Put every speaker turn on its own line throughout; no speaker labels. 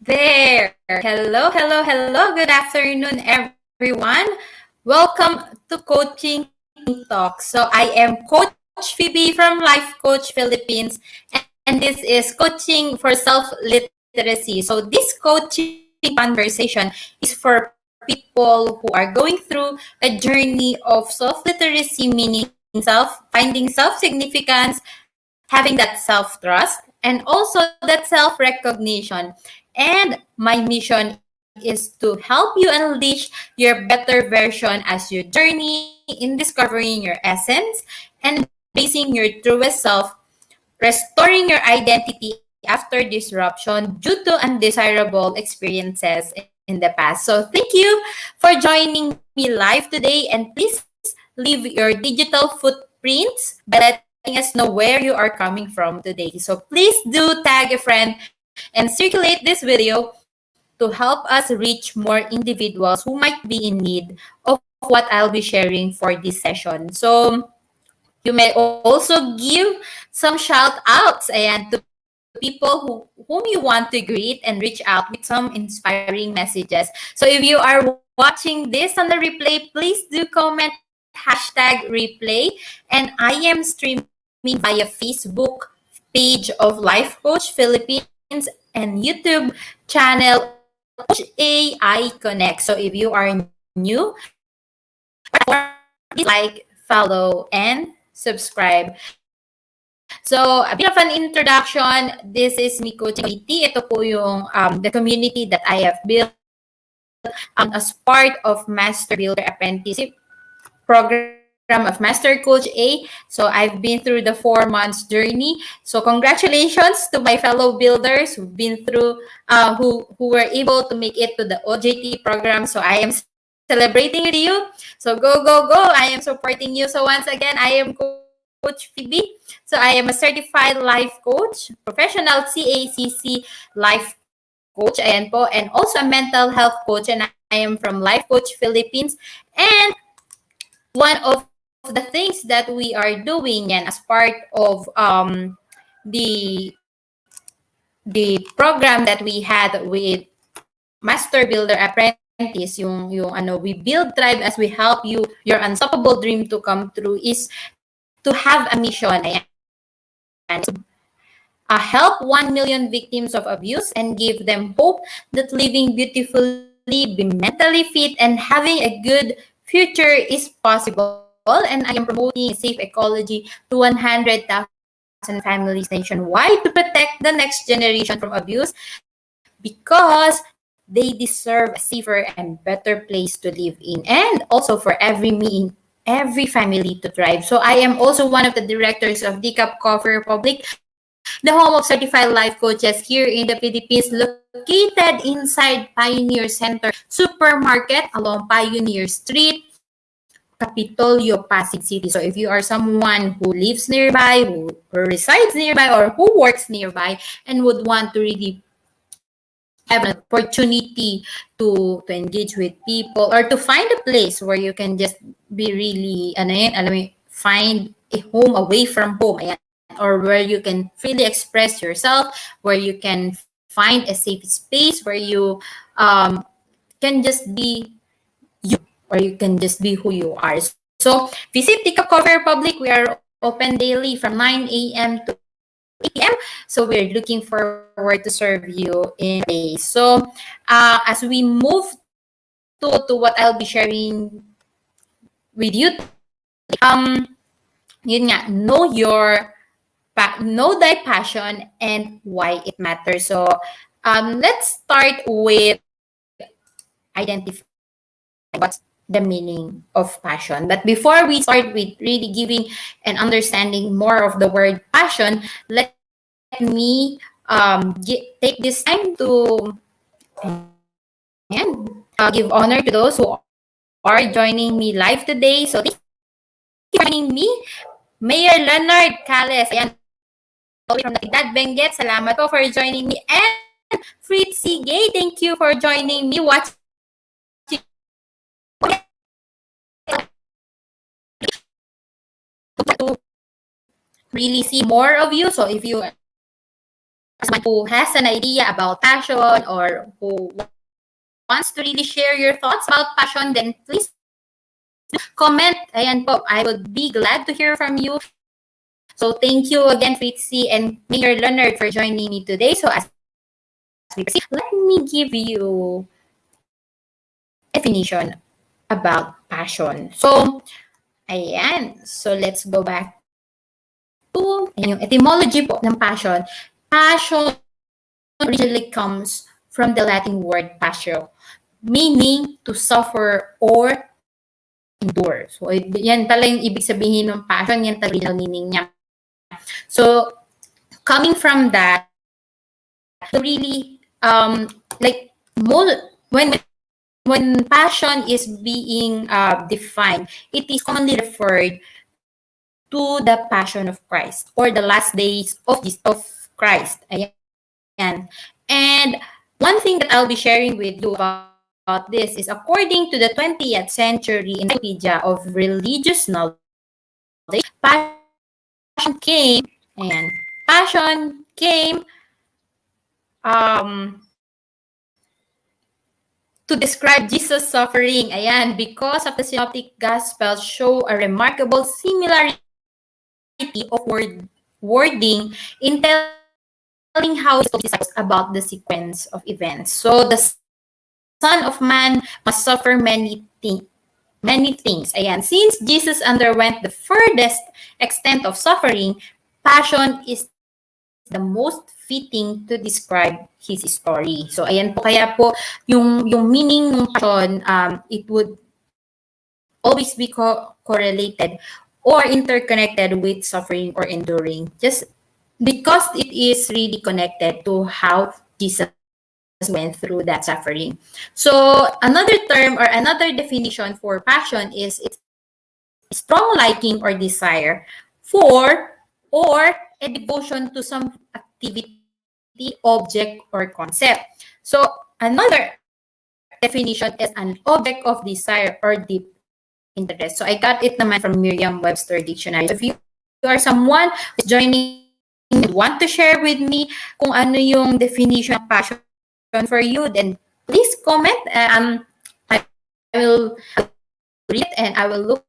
there. Hello, hello, hello. Good afternoon, everyone. Welcome to Coaching Talk. So I am Coach Phoebe from Life Coach Philippines, and this is Coaching for Self-Literacy. So this coaching conversation is for people who are going through a journey of self-literacy, meaning finding self-significance, having that self-trust, and also that self-recognition. And my mission is to help you unleash your better version as you journey in discovering your essence and embracing your truest self, restoring your identity after disruption due to undesirable experiences in the past. So thank you for joining me live today, and please leave your digital footprints by letting us know where you are coming from today. So please do tag a friend and circulate this video to help us reach more individuals who might be in need of what I'll be sharing for this session. So you may also give some shout outs and to people whom you want to greet and reach out with some inspiring messages. So if you are watching this on the replay, please do comment hashtag replay. And I am streaming via Facebook page of Life Coach Philippines and YouTube channel Coach AI Connect. So if you are new, please like, follow, and subscribe. So, a bit of an introduction. This is me, Coach Phoebe. Ito po yung the community that I have built as part of Master Builder Apprenticeship program of Master Coach A. So, I've been through the 4 months journey. So, congratulations to my fellow builders who've been through, who were able to make it to the OJT program. So, I am celebrating with you. So, go, go, go. I am supporting you. So, once again, I am Coach Phoebe. So I am a certified life coach, professional CACC life coach, ayan po, and also a mental health coach, and I am from Life Coach Philippines. And one of the things that we are doing yan as part of the program that we had with Master Builder Apprentice, we build tribe as we help you your unstoppable dream to come true, is to have a mission. Ayan. Help 1 million victims of abuse and give them hope that living beautifully, be mentally fit, and having a good future is possible. And I am promoting a safe ecology to 100,000 families nationwide to protect the next generation from abuse, because they deserve a safer and better place to live in, and also for every family to thrive. So I am also one of the directors of Decap Coffee Republic, the home of certified life coaches here in the Philippines, located inside Pioneer Center Supermarket along Pioneer Street, Capitolio, Pasig City. So if you are someone who lives nearby, who resides nearby, or who works nearby and would want to really have an opportunity to engage with people, or to find a place where you can just be really, find a home away from home, ayan, or where you can freely express yourself, where you can find a safe space where you can just be you, or you can just be who you are. So visit Tika Coffee Republic. We are open daily from 9 a.m. to 8 p.m. So we're looking forward to serve you in a. So as we move to what I'll be sharing with you, yun nga, know thy passion and why it matters. So let's start with identifying what's the meaning of passion. But before we start with really giving and understanding more of the word passion, let me take this time to give honor to those who are joining me live today. So thank you for joining me. Mayor Leonard Cales, ayan, from Dad Benguet, salamat po for joining me. And Fritz Sige, thank you for joining me. Watching to really see more of you. So if you someone who has an idea about passion or who wants to really share your thoughts about passion, then please comment. Ayan po, I would be glad to hear from you. So thank you again, Fritzy and Mayor Leonard, for joining me today. So as we proceed, let me give you definition about passion. So, ayan. So let's go back to yung etymology po ng passion. Passion originally comes from the Latin word passio, meaning to suffer or endure. So, yan pala yung ibig sabihin ng passion, yan talaga original meaning niya. So, coming from that, really, like, when passion is being defined, it is commonly referred to the passion of Christ or the last days of Christ. Ayan. And one thing that I'll be sharing with you about this is, according to the 20th century Encyclopedia of Religious Knowledge, passion came to describe Jesus' suffering. Ayan, because of the synoptic gospels show a remarkable similarity of wording in telling how he told his disciples about the sequence of events. So the Son of Man must suffer many things. Ayan, since Jesus underwent the furthest extent of suffering, passion is the most fitting to describe his story. So ayan po, kaya po yung meaning ng passion, it would always be correlated or interconnected with suffering or enduring, just because it is really connected to how Jesus went through that suffering. So another term or another definition for passion is it's strong liking or desire for or a devotion to some activity, object, or concept. So another definition is an object of desire or deep interest. So I got it naman from Merriam-Webster Dictionary. So if you are someone who's joining and want to share with me kung ano yung definition of passion for you, then please comment. I will read it and I will look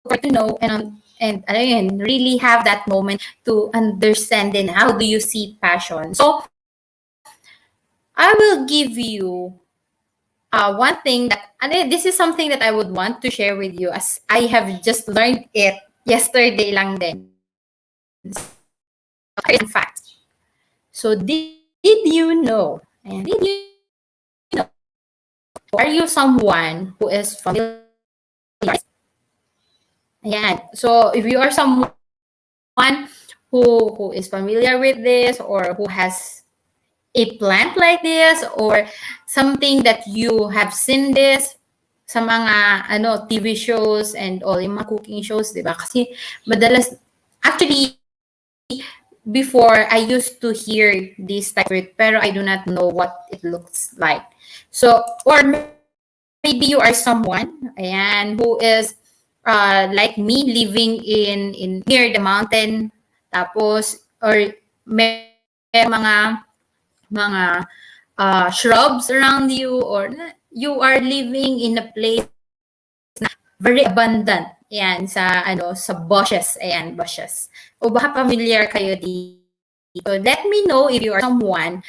for to know and again, really have that moment to understand then how do you see passion. So I will give you one thing that, and this is something that I would want to share with you, as I have just learned it yesterday lang din. In fact, so did you know, and did you know, are you someone who is familiar? Ayan. So if you are someone who is familiar with this, or who has a plant like this, or something that you have seen this sa mga TV shows and all, yung mga cooking shows, di ba? Kasi madalas, actually, before, I used to hear this type of fruit, pero I do not know what it looks like. So, or maybe you are someone, ayan, who is like me, living in near the mountain, tapos, or may mga shrubs around you, or you are living in a place na very abundant. Ayan, sa bushes. Ayan, bushes. O baka familiar kayo dito. Let me know if you are someone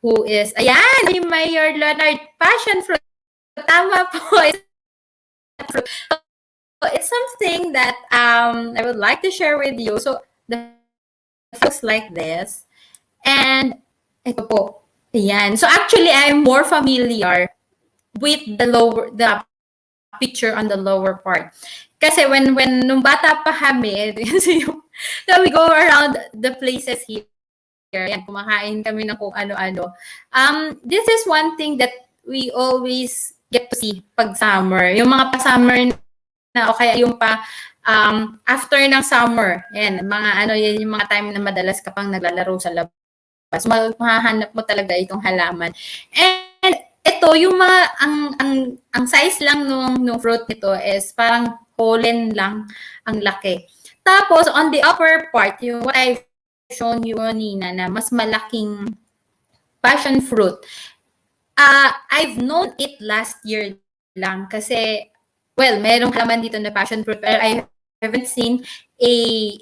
who is, ayan, yung Mayor Leonard, passion fruit. Tama po. It's something that I would like to share with you. So, the looks like this. And ito po. Ayan. So actually, I'm more familiar with the picture on the lower part. Kasi when nung bata pa kami, so we go around the places here. Ayan, kumakain kami ng kung ano-ano. This is one thing that we always get to see pag summer. Yung mga pa-summer na, o kaya yung after ng summer. Ayan, yan yung mga time na madalas ka pang naglalaro sa labas. Mahahanap mo talaga itong halaman. And ito, yung mga, ang size lang nung fruit nito is parang pollen lang ang laki. Tapos, on the upper part, yung what I've shown you kanina na mas malaking passion fruit. I've known it last year lang kasi, well, merong halaman dito na passion fruit pero I haven't seen a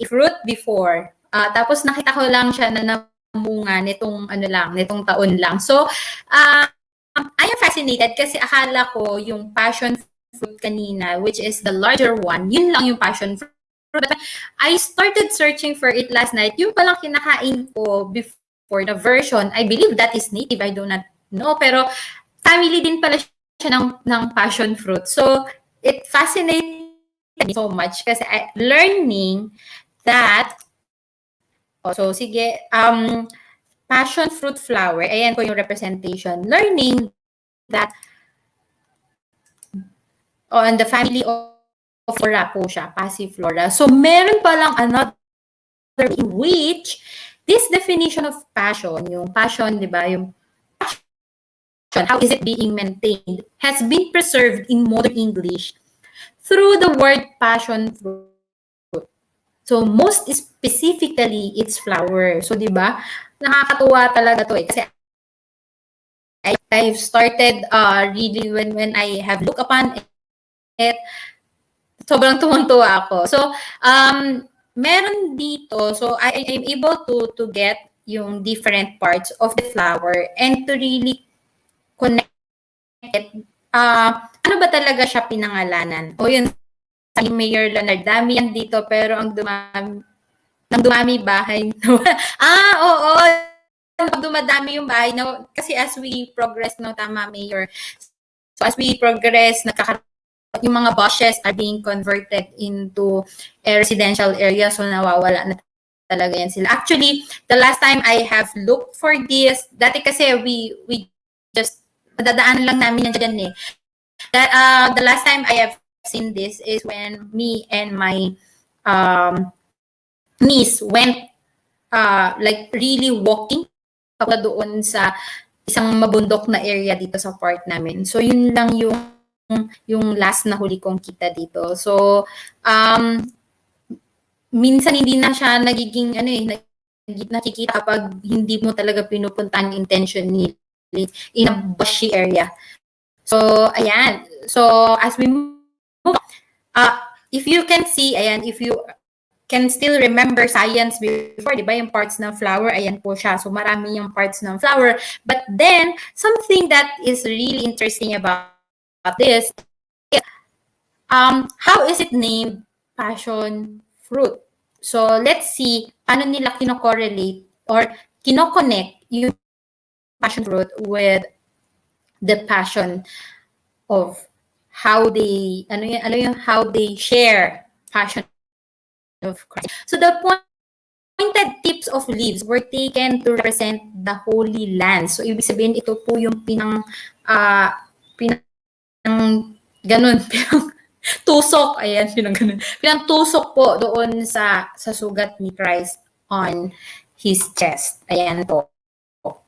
fruit before. Tapos nakita ko lang siya na namunga nitong taon lang. So, I am fascinated kasi akala ko yung passion fruit kanina, which is the larger one, yun lang yung passion fruit. But I started searching for it last night. Yung palang kinakain ko before the version, I believe that is native. I do not know. Pero family din pala siya ng passion fruit. So, it fascinated me so much kasi learning that, so sige, passion fruit flower, ayan po yung representation. Learning that on the family of flora po siya, passiflora. So, meron palang another in which this definition of passion, yung passion, di ba, yung passion, how is it being maintained, has been preserved in modern English through the word passion fruit. So, most specifically, it's flower. So, di ba, nakakatuwa talaga to eh. Kasi I've started really when I have looked upon it, sobrang tuwang-tuwa ako. So, meron dito, so I am able to get yung different parts of the flower and to really connect it. Ano ba talaga siya pinangalanan? O yun, sabi Mayor Leonard, dami yan dito, pero ang dumami bahay. Oo, dumadami yung bahay. No? Kasi as we progress, no, tama, Mayor. So as we progress, yung mga bushes are being converted into a residential area, so nawawala na talaga yan sila. Actually, the last time I have looked for this, dati kasi we just, dadaan lang namin yan dyan eh. The last time I have seen this is when me and my niece went like really walking papunta doon sa isang mabundok na area dito sa park namin. So yun lang yung last na huli kong kita dito. So minsan hindi na siya nagiging nakikita kapag hindi mo talaga pinupuntahan intentionally in a bushy area. So ayan. So as we move, if you can see, ayan, if you can still remember science before, di ba, yung parts ng flower, ayan po siya. So, marami yung parts ng flower. But then, something that is really interesting about this is, how is it named passion fruit? So, let's see, paano nila kino-correlate or kino-connect yung passion fruit with the passion of how they, how they share passion of Christ. So the pointed tips of leaves were taken to represent the Holy Land. So ibig sabihin ito po yung pinang tusok, ayan, pinang tusok po doon sa sugat ni Christ on his chest. Ayan po.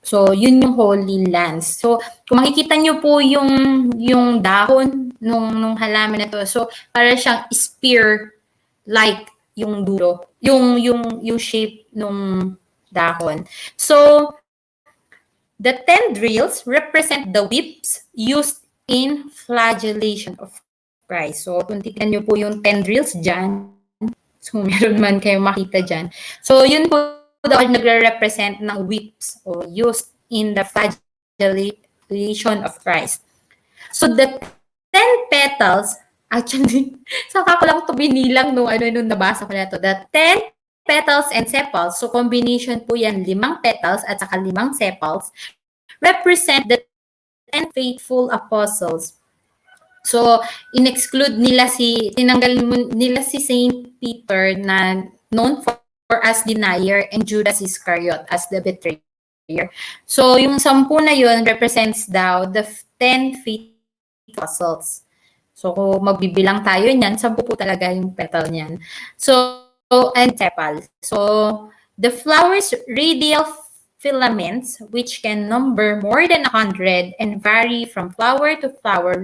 So, yun yung Holy Lands. So, kung makikita nyo po yung dahon nung halaman na to, so, para siyang spear-like yung dulo, yung shape nung dahon. So, the tendrils represent the whips used in flagellation of Christ. So, kung titignan nyo po yung tendrils dyan, so, meron man kayong makita dyan. So, yun po daw nagre-represent ng whips o used in the flagellation of Christ. So, the 10 petals, actually, saka ko lang ito binilang nung nabasa ko na ito. The 10 petals and sepals, so combination po yan, 5 petals at saka 5 sepals, represent the 10 faithful apostles. So, tinanggal nila si Saint Peter na known for as denier and Judas Iscariot as the betrayer. So, yung 10 na yun represents daw the 10 faithful apostles. So, kung magbibilang tayo niyan, 10 po talaga yung petal niyan. So, and sepal. So, the flower's radial filaments, which can number more than 100 and vary from flower to flower,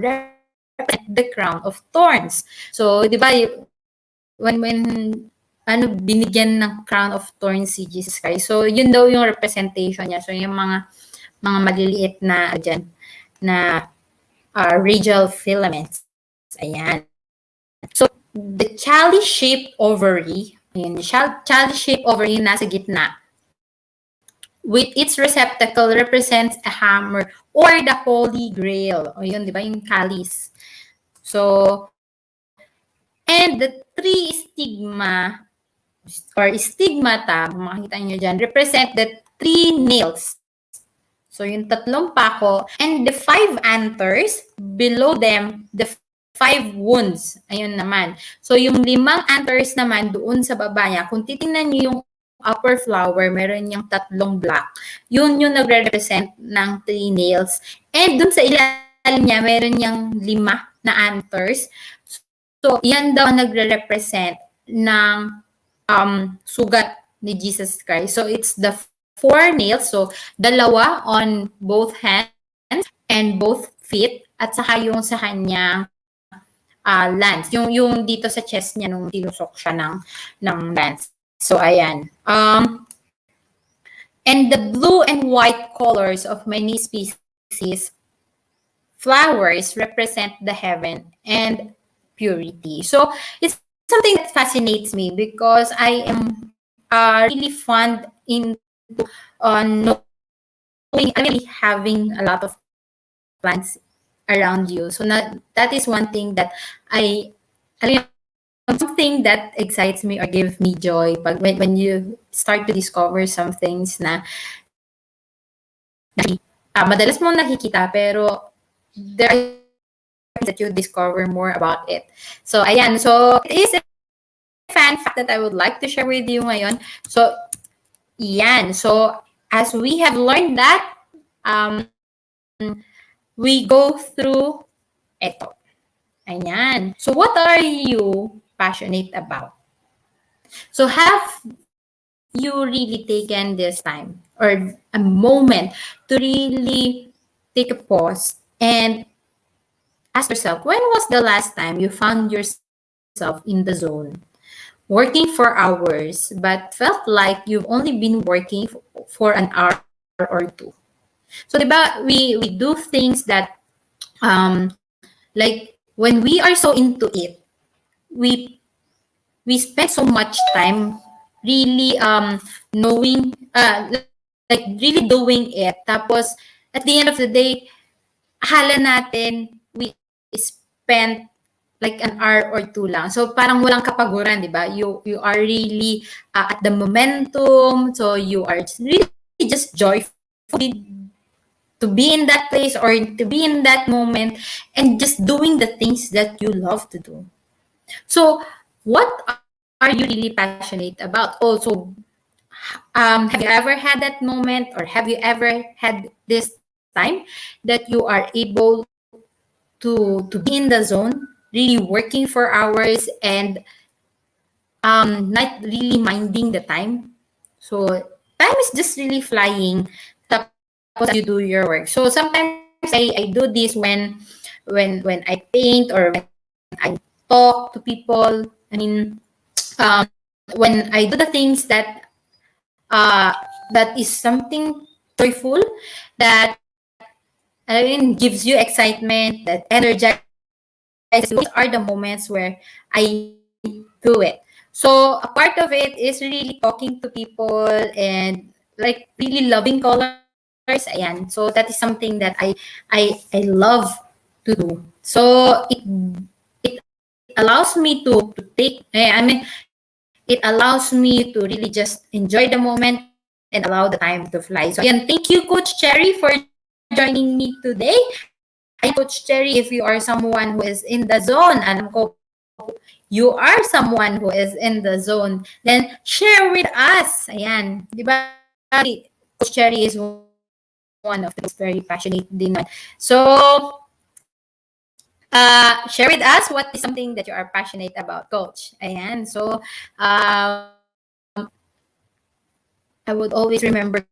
represent the crown of thorns. So, di ba, when binigyan ng crown of thorns si Jesus Christ. So, yun daw yung representation niya. So, yung mga maliliit na, dyan, na radial filaments. Ayan. So, the chalice-shaped ovary, ayan, the chalice-shaped ovary nasa gitna, with its receptacle represents a hammer or the Holy Grail. O yun, di ba? Yung chalice. So, and the three stigma or stigmata, makikita nyo dyan, represent the 3 nails. So, yung 3 pako and the 5 anthers, below them, the 5 wounds. Ayun naman. So, yung 5 anthers naman doon sa baba niya, kung titingnan nyo yung upper flower, meron yung 3 black. Yun yung nagre-represent ng 3 nails. And doon sa ilalim niya, meron yung 5 na anthers. So, yan daw nagre-represent ng sugat ni Jesus Christ. So, it's the 4 nails. So, 2 on both hands and both feet. At saka yung sa kanyang lance. Yung dito sa chest niya nung tinusok siya ng lance. So, ayan. And the blue and white colors of many species flowers represent the heaven and purity. So, it's something that fascinates me because I am really fond in knowing, really having a lot of plants around you. So that is one thing that something that excites me or gives me joy. But when you start to discover some things na madalas mo nakikita pero there are things that you discover more about it. So ayan, so it is a fan fact that I would like to share with you ngayon. So yan, so as we have learned that, we go through ito. Ayan. So what are you passionate about? So have you really taken this time or a moment to really take a pause and ask yourself, when was the last time you found yourself in the zone, working for hours, but felt like you've only been working for an hour or two? So, diba, we do things that, like, when we are so into it, we spend so much time really knowing, like really doing it. Tapos, at the end of the day, akala natin we spent like an hour or two lang. So parang walang kapaguran, di ba? You are really at the momentum. So you are really just joyful to be in that place or to be in that moment and just doing the things that you love to do. So what are you really passionate about? Also, have you ever had that moment or have you ever had this time that you are able to be in the zone, really working for hours and not really minding the time? So time is just really flying tapos you do your work. So sometimes I do this when I paint or when I talk to people. I mean, when I do the things that that is something joyful, that I mean gives you excitement, that energizes you. These are the moments where I do it. So a part of it is really talking to people and like really loving colors. Ayan. So that is something that I love to do. So it allows me to take. I mean, it allows me to really just enjoy the moment and allow the time to fly. So again, thank you, Coach Cherry, for joining me today. Coach Cherry, if you are someone who is in the zone, alam ko you are someone who is in the zone, then share with us. Ayan, di ba? Coach Cherry is one of those very passionate din. So, share with us what is something that you are passionate about, Coach. Ayan, so I would always remember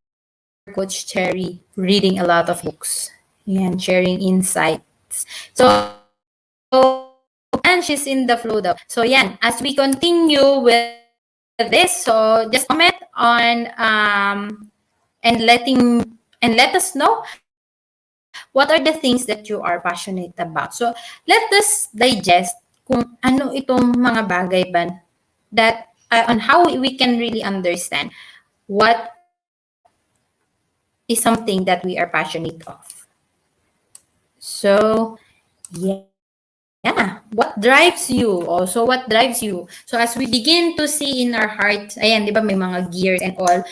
Coach Cherry reading a lot of books and sharing insights. So, and she's in the flow daw. So, yan, as we continue with this. So just comment on and let us know what are the things that you are passionate about. So let us digest kung ano itong mga bagay ba that on how we can really understand what is something that we are passionate of. So yeah, what drives you? Also, what drives you? So as we begin to see in our hearts, ayan, di ba may mga gears and all.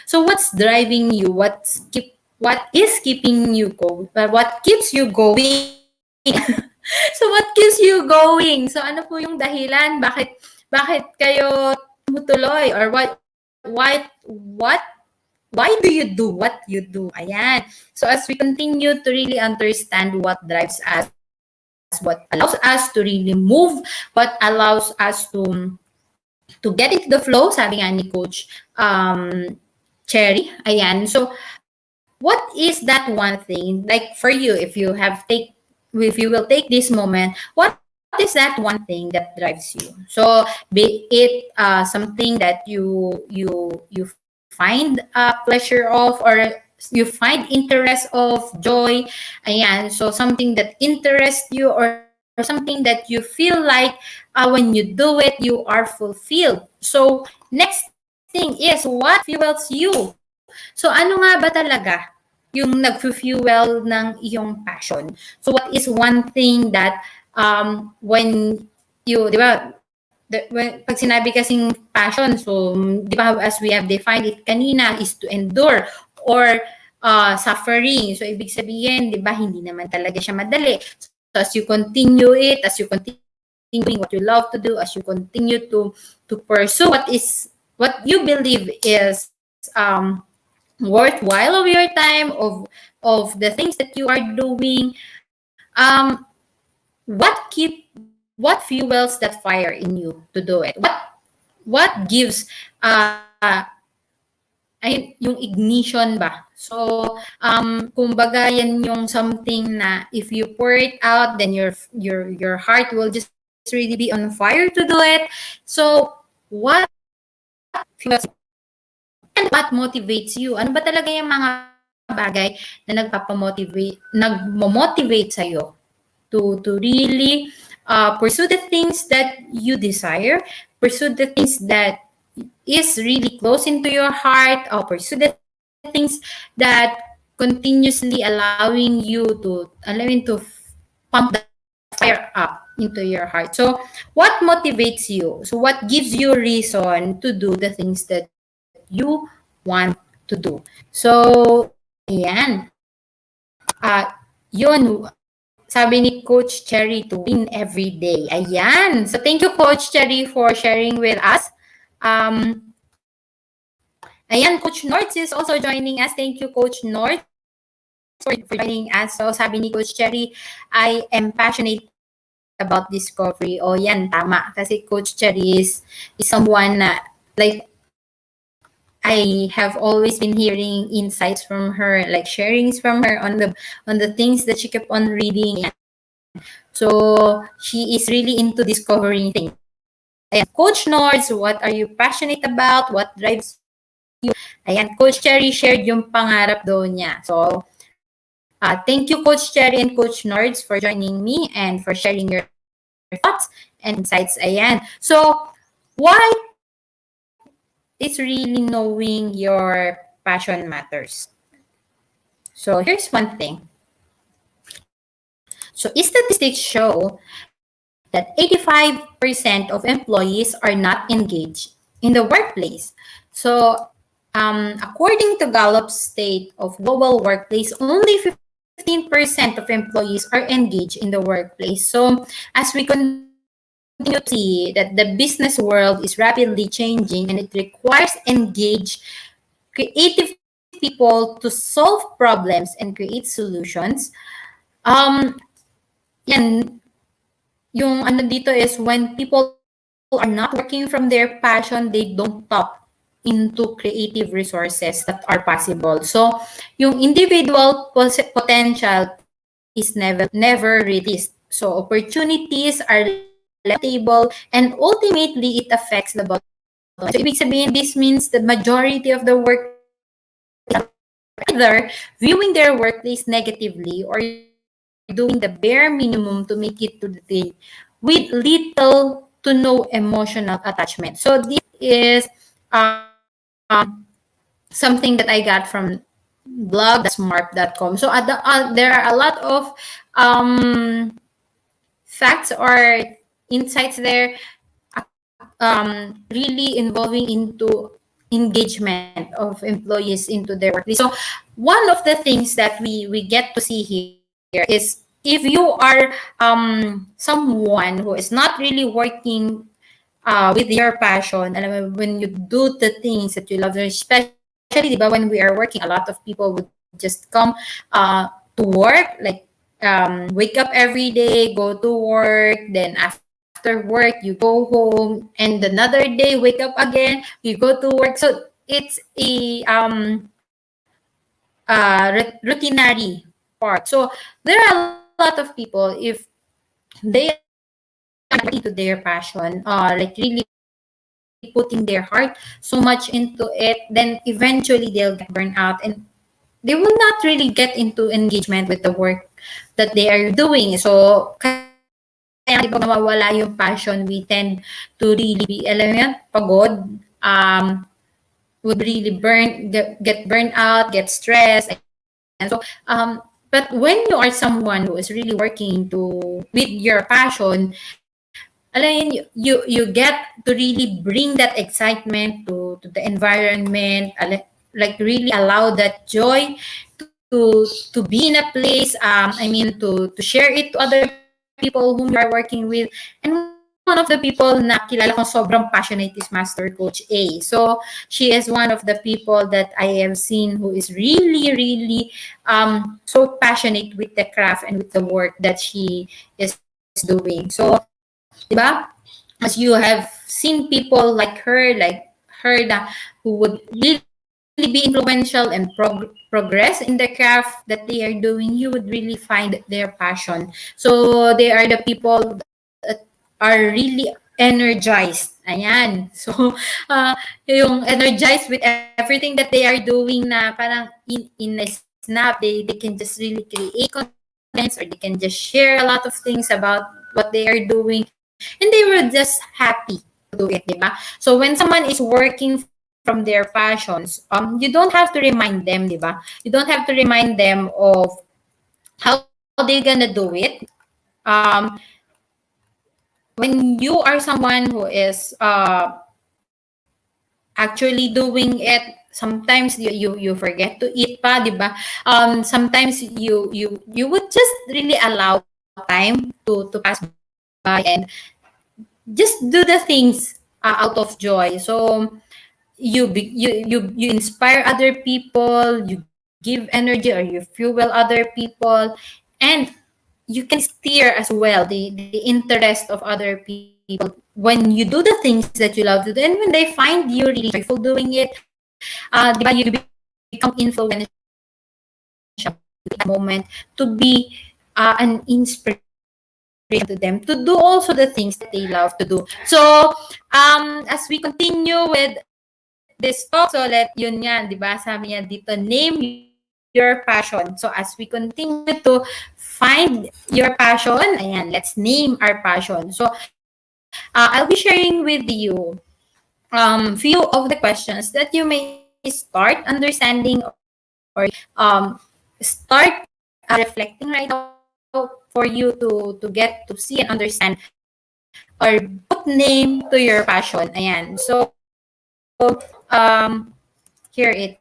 So what's driving you? What is keeping you go? What keeps you going? So what keeps you going? So ano po yung dahilan? Bakit kayo tumutuloy or why do you do what you do? Ayan. So as we continue to really understand what drives us, what allows us to really move, what allows us to get into the flow, sabi nga ni Coach Cherry. Ayan. So what is that one thing, like for you, if you will take this moment, what is that one thing that drives you? So be it something that you find pleasure of, or you find interest of, joy. Ayan. So something that interests you, or something that you feel like when you do it, you are fulfilled. So next thing is what fuels you. So ano nga ba talaga yung nag-fuel ng iyong passion? So what is one thing that when you, di ba, pag sinabi kasing passion, so di ba as we have defined it kanina, is to endure or suffering. So ibig sabihin, di ba, hindi naman talaga siya madali. So as you continue it, as you continue doing what you love to do, as you continue to pursue what you believe is worthwhile of your time, of the things that you are doing, what fuels that fire in you to do it? What gives ay yung ignition ba? So kumbaga yan yung something na if you pour it out, then your heart will just really be on fire to do it. So what fuels and what motivates you? Ano ba talaga yung mga bagay na nagmo-motivate sa'yo to really pursue the things that you desire, pursue the things that is really close into your heart, or pursue the things that continuously allowing to pump the fire up into your heart. So what motivates you? So what gives you reason to do the things that you want to do? So ayan, yun, sabi ni Coach Cherry, to win every day. Ayan. So thank you, Coach Cherry, for sharing with us. Ayan, Coach Nords is also joining us. Thank you, Coach Nords, for joining us. So sabi ni Coach Cherry, I am passionate about discovery. O yan, tama. Kasi Coach Cherry is someone na, like, I have always been hearing insights from her, like sharings from her on the things that she kept on reading. So she is really into discovering things. Ayan, Coach Nords, what are you passionate about? What drives you? Ayan, Coach Cherry shared yung pangarap daw niya. So thank you, Coach Cherry and Coach Nords, for joining me and for sharing your thoughts and insights. Ayan. So why is really knowing your passion matters? So here's one thing. So statistics show that 85% of employees are not engaged in the workplace. So according to Gallup's State of Global Workplace, only 15% of employees are engaged in the workplace. So as we continue to see that the business world is rapidly changing and it requires engaged, creative people to solve problems and create solutions, yan, yung ano dito is when people are not working from their passion, they don't tap into creative resources that are possible. So, yung individual potential is never released. So, opportunities are left on the table, and ultimately it affects the bottom So, ibig sabihin, this means the majority of the workplace either viewing their workplace negatively or doing the bare minimum to make it to the day with little to no emotional attachment. So this is something that I got from blog.smart.com. So there are a lot of facts or insights there, really involving into engagement of employees into their workplace. So one of the things that we get to see here is if you are someone who is not really working with your passion, alam mo, when you do the things that you love, especially, di ba, when we are working, a lot of people would just come to work, like wake up every day, go to work, then after work, you go home, and another day, wake up again, you go to work. So it's a routinary part. So there are a lot of people, if they are not really into their passion, like really putting their heart so much into it, then eventually they'll get burnt out and they will not really get into engagement with the work that they are doing. So kaya nga, di ba, nawawala yung passion, we tend to really be, alam mo yan, pagod, would really get burnt out, get stressed, ayan. So but when you are someone who is really working with your passion, alam you get to really bring that excitement to the environment, like really allow that joy to be in a place, to share it to other people whom you are working with. And one of the people na kilala kong sobrang passionate is Master Coach A. So she is one of the people that I have seen who is really so passionate with the craft and with the work that she is doing. So, diba? As you have seen people like her na who would really be influential and progress in the craft that they are doing, you would really find their passion. So they are the people that are really energized. Ayan. So, yung energized with everything that they are doing na parang in a snap, they can just really create contents or they can just share a lot of things about what they are doing. And they were just happy to do it, diba? So when someone is working from their passions, you don't have to remind them, diba? You don't have to remind them of how they're gonna do it. Um, when you are someone who is actually doing it, sometimes you forget to eat pa, di ba? Sometimes you would just really allow time to pass by and just do the things out of joy. So you inspire other people, you give energy or you fuel other people, and you can steer as well the interest of other people when you do the things that you love to do. And when they find you really joyful doing it, diba, you become influential that moment to be an inspiration to them to do also the things that they love to do. So as we continue with this talk, so let yun yan, di ba, sabi niya dito, name your passion. So as we continue to find your passion, ayan, let's name our passion. So I'll be sharing with you few of the questions that you may start understanding or start reflecting right now for you to get to see and understand or put name to your passion. Ayan. So here it is.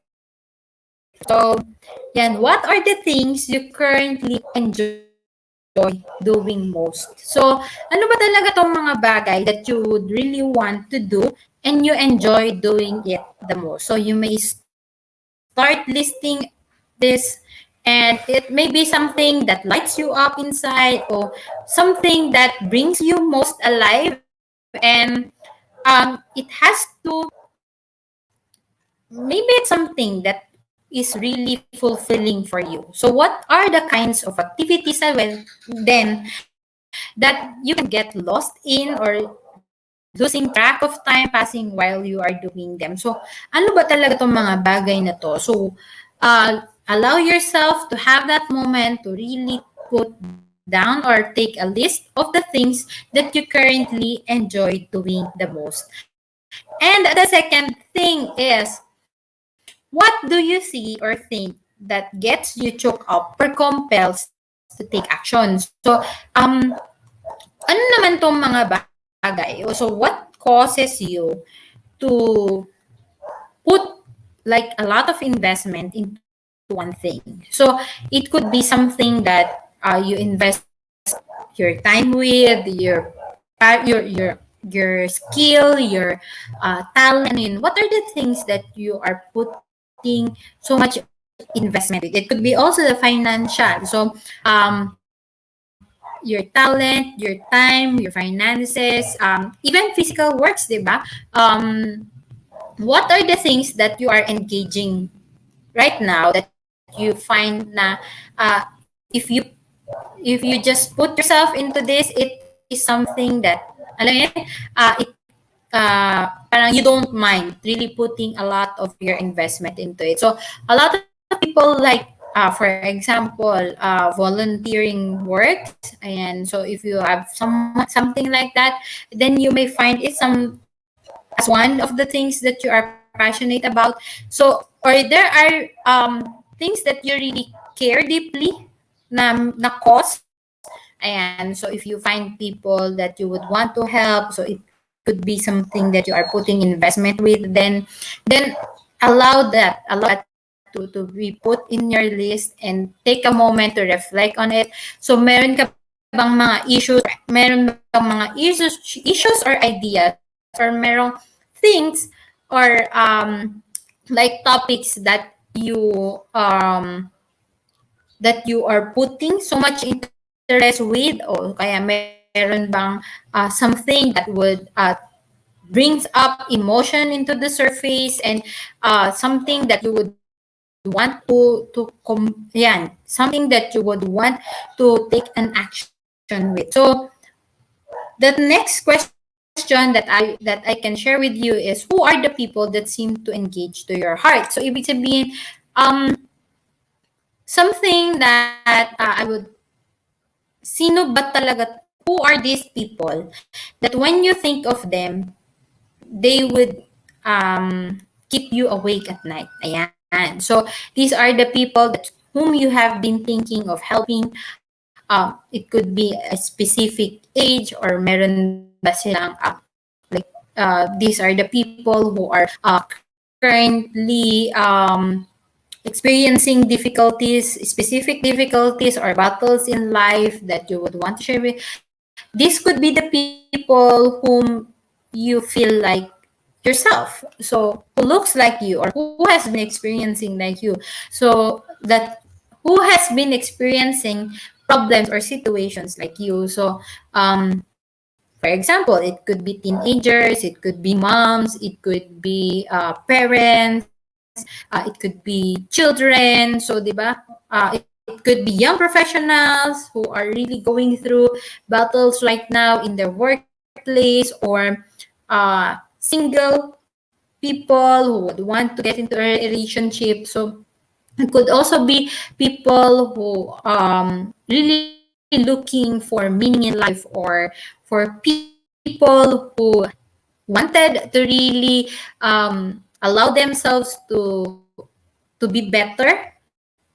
So yan, what are the things you currently enjoy doing most? So ano ba talaga tong mga bagay that you would really want to do and you enjoy doing it the most? So you may start listing this, and it may be something that lights you up inside or something that brings you most alive, and it has to, maybe it's something that is really fulfilling for you. So what are the kinds of activities as well then that you can get lost in or losing track of time passing while you are doing them. So, ano ba talaga itong mga bagay na to? So, allow yourself to have that moment to really put down or take a list of the things that you currently enjoy doing the most. And the second thing is, what do you see or think that gets you choked up or compels to take action? So, ano naman tong mga bagay? So, what causes you to put like a lot of investment into one thing? So, it could be something that you invest your time with, your skill, your talent. I mean, what are the things that you are putting so much investment with? It could be also the financial. So, your talent, your time, your finances, even physical works, diba? What are the things that you are engaging right now that you find na if you just put yourself into this, it is something that, alam mo yun, parang you don't mind really putting a lot of your investment into it. So a lot of people like, for example, volunteering works. And so if you have something like that, then you may find it some as one of the things that you are passionate about. So, or there are things that you really care deeply na cause. And so if you find people that you would want to help, so it could be something that you are putting investment with, then allow that to be put in your list and take a moment to reflect on it. So meron ka bang mga issues, meron bang mga issues or ideas, or merong things or like topics that you are putting so much interest with, o kaya meron bang something that would brings up emotion into the surface, and something that you would want something that you would want to take an action with. So the next question that I can share with you is, who are the people that seem to engage to your heart? So ibig sabihin, something that I would, sino ba talaga, who are these people that when you think of them, they would keep you awake at night? Ayan. So these are the people that whom you have been thinking of helping. It could be a specific age, or meron ba silang these are the people who are currently experiencing difficulties, specific difficulties or battles in life that you would want to share with. This could be the people whom you feel like yourself. So who looks like you, or who has been experiencing like you. So that who has been experiencing problems or situations like you. So for example, it could be teenagers, it could be moms, it could be parents, it could be children. So, di ba? It could be young professionals who are really going through battles right now in their workplace, or single people who would want to get into a relationship. So, it could also be people who really looking for meaning in life, or for people who wanted to really allow themselves to be better,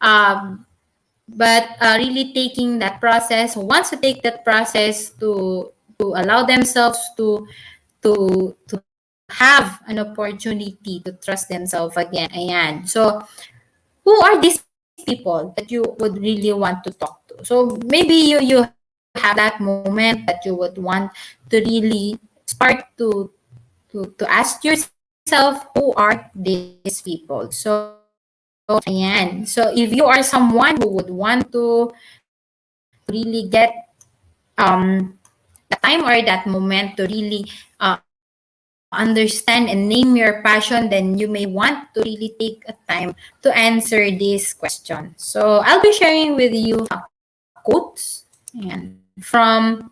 but really taking that process, who wants to take that process to allow themselves to have an opportunity to trust themselves again. Ayan. So who are these people that you would really want to talk to? So maybe you have that moment that you would want to really start to ask yourself, who are these people? So ayan. So if you are someone who would want to really get that time or that moment to really understand and name your passion, then you may want to really take a time to answer this question. So I'll be sharing with you quotes and from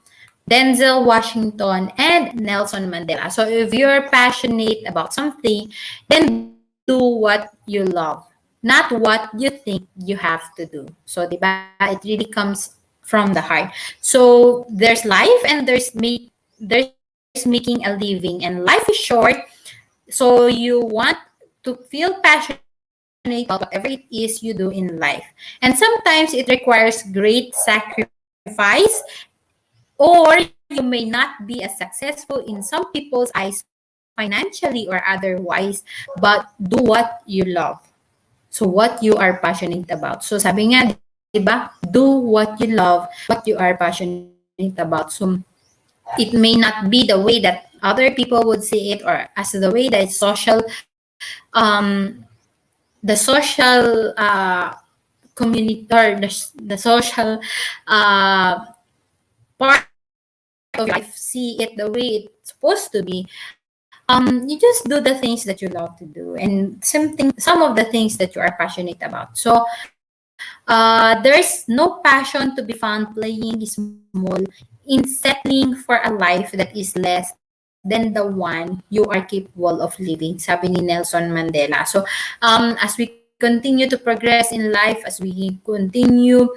Denzel Washington, and Nelson Mandela. So if you're passionate about something, then do what you love, not what you think you have to do. So, diba, it really comes from the heart. So there's life and there's making a living, and life is short. So you want to feel passionate about whatever it is you do in life. And sometimes it requires great sacrifice, or you may not be as successful in some people's eyes financially or otherwise, but do what you love. So what you are passionate about. So sabi nga, 'di ba? Do what you love, what you are passionate about. So it may not be the way that other people would see it, or as the way that um the social community, or the social uh part of your life see it the way it's supposed to be. You just do the things that you love to do, and some of the things that you are passionate about. So there's no passion to be found playing small in settling for a life that is less than the one you are capable of living, sabi ni Nelson Mandela. So as we continue to progress in life, as we continue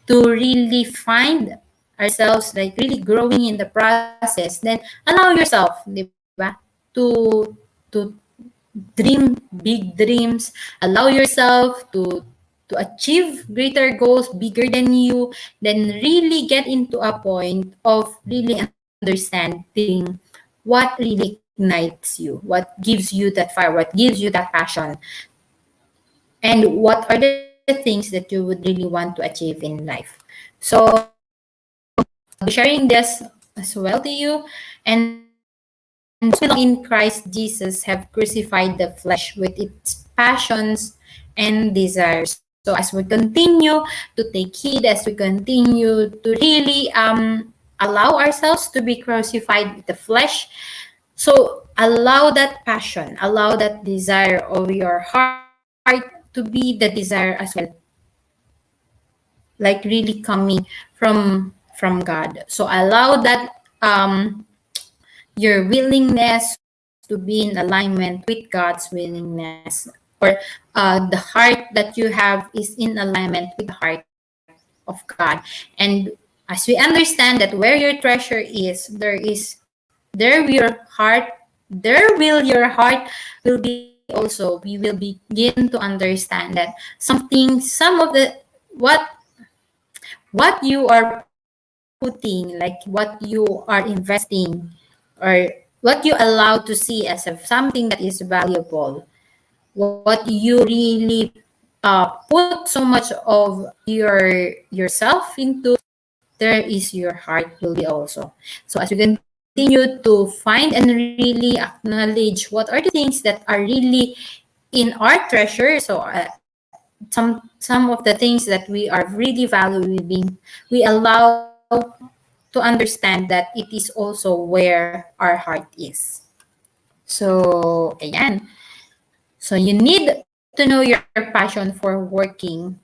to really find ourselves, like really growing in the process, then allow yourself, di ba, to dream big dreams, allow yourself to achieve greater goals bigger than you, then really get into a point of really understanding what really ignites you, what gives you that fire, what gives you that passion, and what are the things that you would really want to achieve in life. So I'll be sharing this as well to you. And those who belong in Christ Jesus have crucified the flesh with its passions and desires. So as we continue to take heed, as we continue to really allow ourselves to be crucified with the flesh, so allow that passion, allow that desire of your heart to be the desire as well, like really coming from God. So allow that your willingness to be in alignment with God's willingness, or the heart that you have is in alignment with the heart of God. And as we understand that where your treasure is, there will your heart, there will your heart will be also. We will begin to understand that some of the what what you are putting, like what you are investing, or what you allow to see as of something that is valuable, what you really put so much of yourself into, there is your heart will be also. So as we continue to find and really acknowledge what are the things that are really in our treasure, so some of the things that we are really valuing, we allow to understand that it is also where our heart is. So ayan. So you need to know your passion for working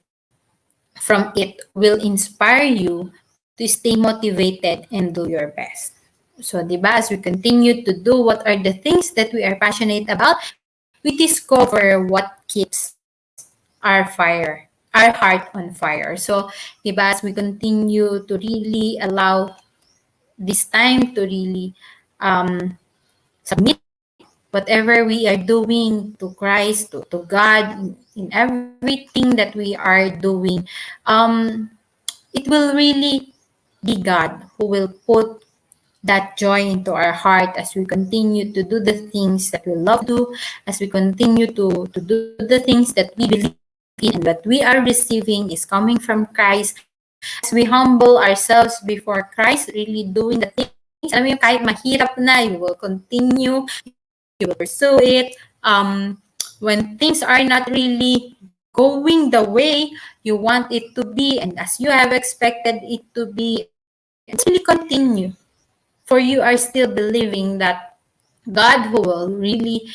from it will inspire you to stay motivated and do your best. So, di ba, as we continue to do what are the things that we are passionate about, we discover what keeps our heart on fire. So, di ba, as we continue to really allow this time to really submit whatever we are doing to Christ, to God, in everything that we are doing, um, it will really be God who will put that joy into our heart as we continue to do the things that we love to do, as we continue to do the things that we believe in, and what we are receiving is coming from Christ. As we humble ourselves before Christ, really doing the things, alam mo yung kahit mahirap na, you will continue, you will pursue it. When things are not really going the way you want it to be, and as you have expected it to be, and just really continue, for you are still believing that God who will really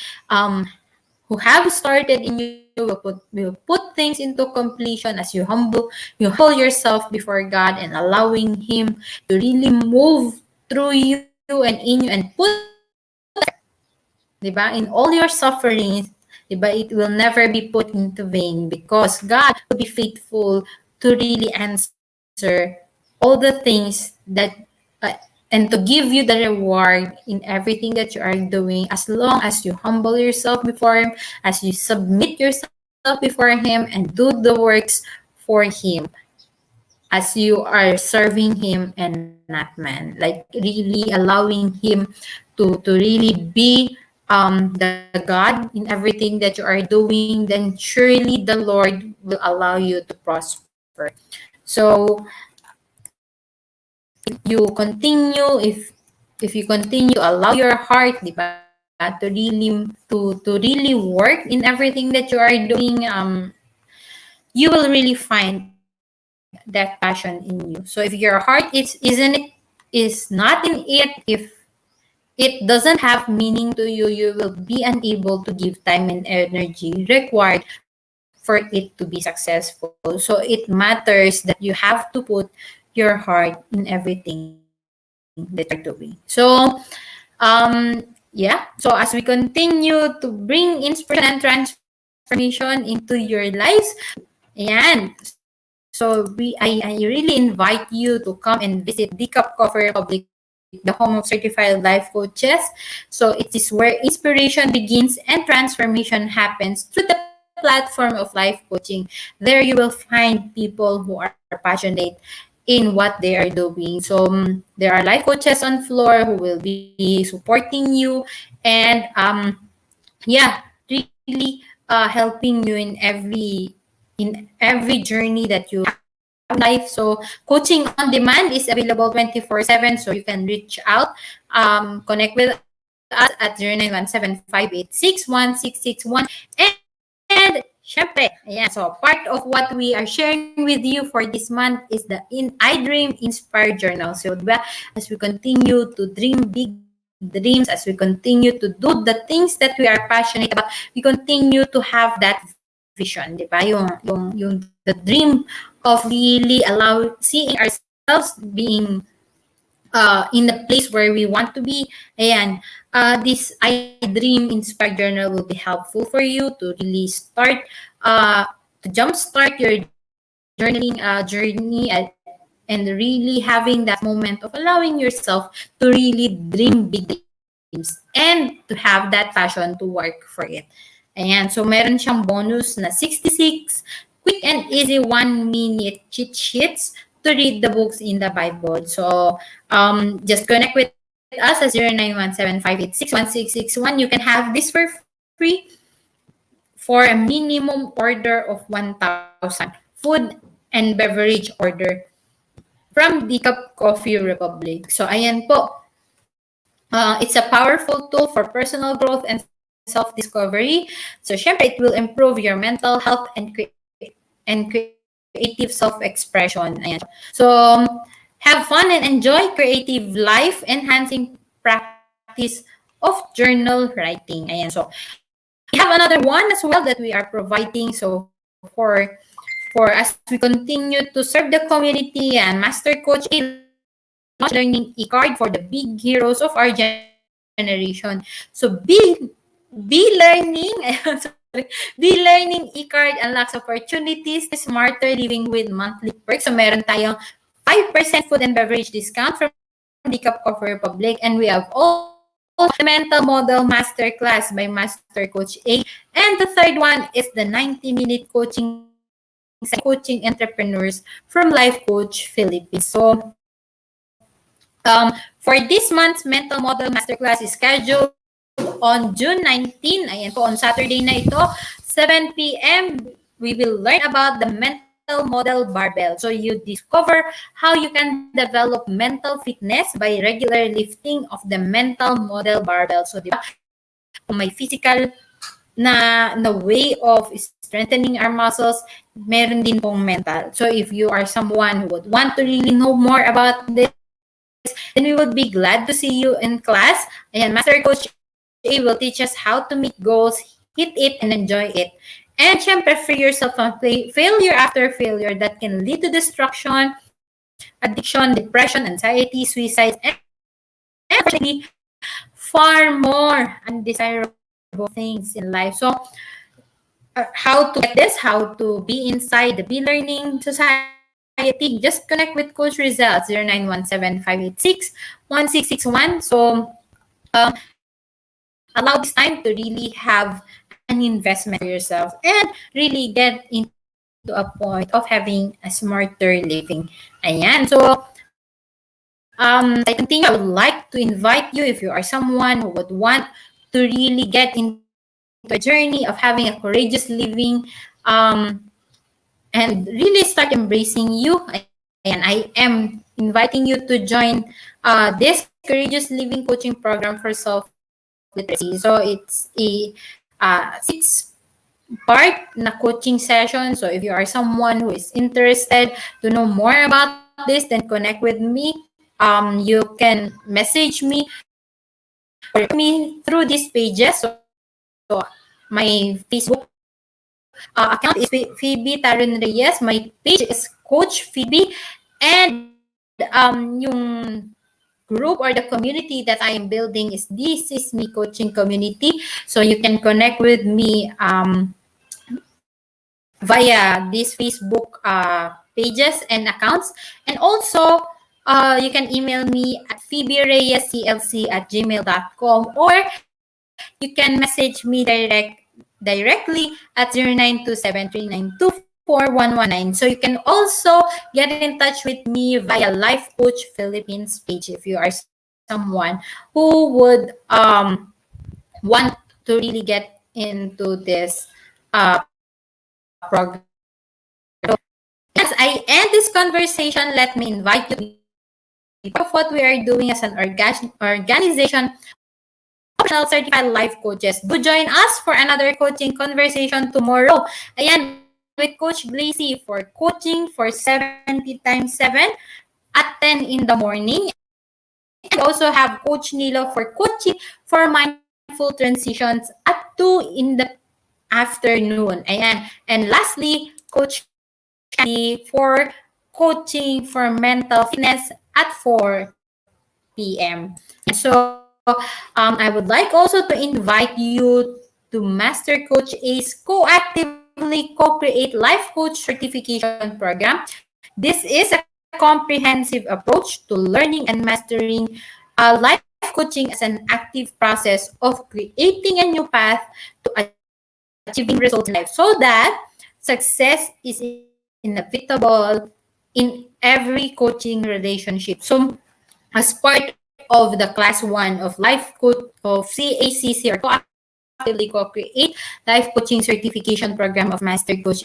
who have started in you will put things into completion as you humble yourself before God and allowing him to really move through you and in you and put, diba, in all your sufferings, diba, it will never be put into vain because God will be faithful to really answer all the things that and to give you the reward in everything that you are doing as long as you humble yourself before Him, as you submit yourself before Him and do the works for Him, as you are serving Him and not man, like really allowing Him to really be the God in everything that you are doing, then surely the Lord will allow you to prosper. So you continue, if you continue to allow your heart, di ba, to really work in everything that you are doing, you will really find that passion in you. So if your heart is not in it, if it doesn't have meaning to you, you will be unable to give time and energy required for it to be successful. So it matters that you have to put your heart in everything that you are doing. So yeah, so as we continue to bring inspiration and transformation into your lives, ayan, so I really invite you to come and visit the Cup Coffee Republic, the home of certified life coaches. So it is where inspiration begins and transformation happens through the platform of life coaching. There you will find people who are passionate in what they are doing. So there are life coaches on floor who will be supporting you, and yeah, really helping you in every journey that you have in life. So coaching on demand is available 24/7, so you can reach out, connect with us at 0917-586-1661. And syempre, ayan, so part of what we are sharing with you for this month is the I Dream Inspired Journal. So diba, as we continue to dream big dreams, as we continue to do the things that we are passionate about, we continue to have that vision, diba, yung the dream of really seeing ourselves being in the place where we want to be. Ayan, this I Dream Inspired Journal will be helpful for you to really start, uh, to jumpstart your journaling journey, and really having that moment of allowing yourself to really dream big dreams and to have that passion to work for it. Ayan, so meron siyang bonus na 66 quick and easy 1-minute cheat sheets to read the books in the Bible. So just connect with us at 0917-586-1661. You can have this for free for a minimum order of 1,000 food and beverage order from the Cup Coffee Republic. So ayan po, it's a powerful tool for personal growth and self-discovery. So syempre, it will improve your mental health and creative self-expression. Ayan. So have fun and enjoy creative life, enhancing practice of journal writing. Ayan. So we have another one as well that we are providing. So for as we continue to serve the community, and Master Coach A launched the Learning E-Card for the big heroes of our generation. So be learning E-Card unlocks opportunities to smarter living with monthly perks. So meron tayong 5% food and beverage discount from the Cup Coffee Republic, and we have also the Mental Model Masterclass by Master Coach A. And the third one is the 90-minute coaching session by coaching entrepreneurs from Life Coach Philippines. So for this month's Mental Model Masterclass is scheduled on June 19. Ayan po, on Saturday na ito, 7 p.m. We will learn about the mental model barbell. So you discover how you can develop mental fitness by regular lifting of the mental model barbell. So di ba, kung may physical na way of strengthening our muscles, meron din pong mental. So if you are someone who would want to really know more about this, then we would be glad to see you in class. Ayan, Master Coach A will teach us how to meet goals, hit it, and enjoy it. And syempre, free yourself from failure after failure that can lead to destruction, addiction, depression, anxiety, suicides, and many more. unfortunately, far more undesirable things in life. So, how to get this, how to be inside the Be Learning Society, just connect with Coach Results 0917-586-1661. So, allow this time to really have an investment for yourself and really get into a point of having a smarter living. Ayan. So, I continue. I would like to invite you if you are someone who would want to really get into a journey of having a courageous living, and really start embracing you. Ayan, I am inviting you to join this Courageous Living Coaching Program for Self-Literacy. So it's a six-part na coaching session. So if you are someone who is interested to know more about this, then connect with me. You can message me or reach me through these pages. So my Facebook account is Phoebe Tarun Reyes. My page is Coach Phoebe. And yung group or the community that I am building is This Is Me Coaching Community. So you can connect with me via these Facebook pages and accounts. And also, you can email me at phoebereyesclc@gmail.com, or you can message me directly at 0927392411. So you can also get in touch with me via Life Coach Philippines page if you are someone who would want to really get into this program. As I end this conversation, let me invite you to be part of what we are doing as an organization of professional certified life coaches. Do join us for another coaching conversation tomorrow. Ayan, with Coach Blazy for coaching for 70 times 7 at 10 in the morning. And we also have Coach Nilo for coaching for mindful transitions at 2 in the afternoon. Ayan. And lastly, Coach Candy for coaching for mental fitness at 4 p.m. And so I would like also to invite you to Master Coach A's Co-Actively Co-Create Life Coach Certification Program. This is a comprehensive approach to learning and mastering life coaching as an active process of creating a new path to achieving results in life, so that success is inevitable in every coaching relationship. So as part of the class 1 of life coach of CACC, or co-actively co-create life coaching certification program of Master Coach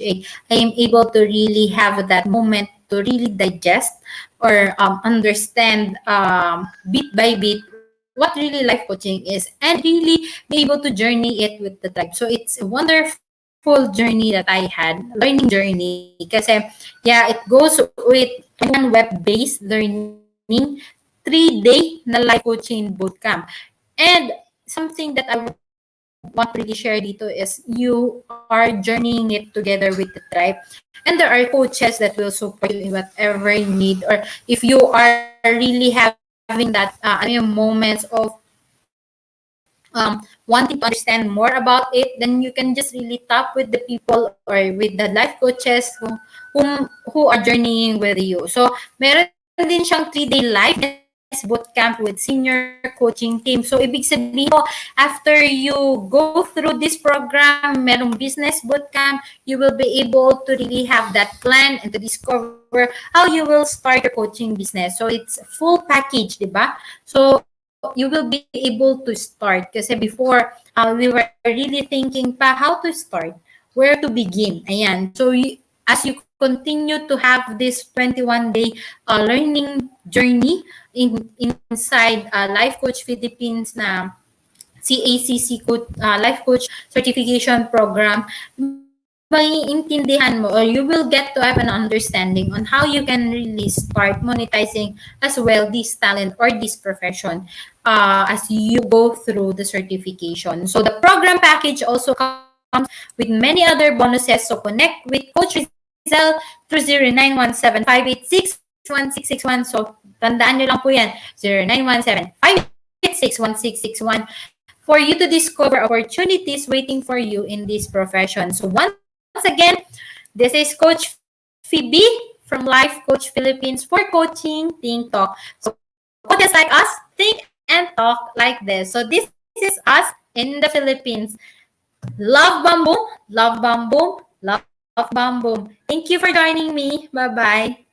A, I am able to really have that moment to really digest or understand bit by bit what really life coaching is, and really be able to journey it with the tribe. So it's a wonderful journey that I had, learning journey, kasi yeah, it goes with one web-based learning, 3-day na life coaching bootcamp. And something that I want to really share dito is you are journeying it together with the tribe. And there are coaches that will support you in whatever need. Or if you are really having that moments of wanting to understand more about it, then you can just really talk with the people or with the life coaches who are journeying with you. So, meron din siyang 3-day live business bootcamp with senior coaching team. So, ibig sabihin po, after you go through this program, merong business bootcamp, you will be able to really have that plan and to discover how you will start your coaching business. So, it's full package, di ba? So, you will be able to start. Kasi before, we were really thinking pa how to start, where to begin. Ayan. So, as you continue to have this 21-day learning journey inside Life Coach Philippines na CACC Life Coach Certification Program, maiintindihan mo, or you will get to have an understanding on how you can really start monetizing as well this talent or this profession as you go through the certification. So the program package also comes with many other bonuses. So connect with Coach Rizal through 0917-586-1661. 5861661. So, tandaan nyo lang po yan, 0917-586-1661 for you to discover opportunities waiting for you in this profession. So, once again, this is Coach Phoebe from Life Coach Philippines for Coaching Think Talk. So, coaches like us think and talk like this. So, this is us in the Philippines. Love Bamboo, love Bamboo, love Bamboo. Thank you for joining me. Bye-bye.